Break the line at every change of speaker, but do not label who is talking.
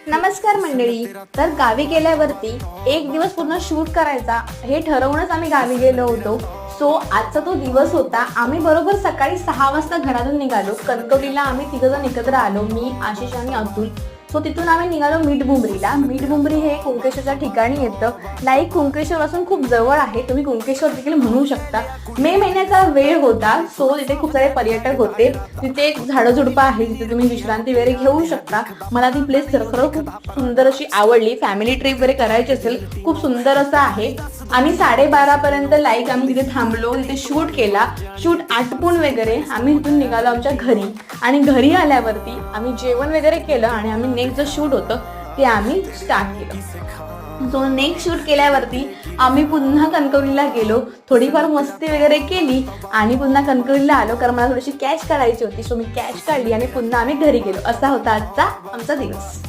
नमस्कार मंडळी. तर गावी गेल्यावरती एक दिवस पूर्ण शूट करायचा हे ठरवूनच आम्ही गावी गेलो होतो. सो आजचा तो दिवस होता. आम्ही बरोबर सकाळी 6 वाजता घरातून निघालो. कणकवलीला आम्ही तिघजण एकत्र आलो, मी, आशिष आणि अतुल. सो तिथून आम्ही निघालो मीठबुंबरीला. मीठबुंबरी हे कुंकेश्वरच्या ठिकाणी येतं. लाईक कुंकेश्वर पासून खूप जवळ आहे. तुम्ही कुंकेश्वर देखील म्हणू शकता. मे महिन्याचा वेळ होता, सो तिथे खूप सारे पर्यटक होते. तिथे एक झाडझुडपं आहे, तिथे तुम्ही विश्रांती वगैरे घेऊ शकता. मला ती प्लेस खरं खूप सुंदर अशी आवडली. फॅमिली ट्रिप वगैरे करायची असेल, खूप सुंदर असं आहे. आम्ही 12:30 पर्यंत लाईक आम्ही तिथे थांबलो, तिथे शूट केला. शूट आटपून वगैरे आम्ही तिथून निघालो आमच्या घरी. आणि घरी आल्यावरती आम्ही जेवण वगैरे केलं आणि आम्ही नेक्स्ट जो शूट होतं ते आम्ही स्टार्ट केलं. जो नेक्स्ट शूट केल्यावरती आम्ही पुन्हा कणकवलीला गेलो, थोडीफार मस्ती वगैरे केली आणि पुन्हा कणकवलीला आलो, कारण मला थोडीशी कॅश काढायची होती. सो मी कॅश काढली आणि पुन्हा आम्ही घरी गेलो. असा होता आजचा आमचा दिवस.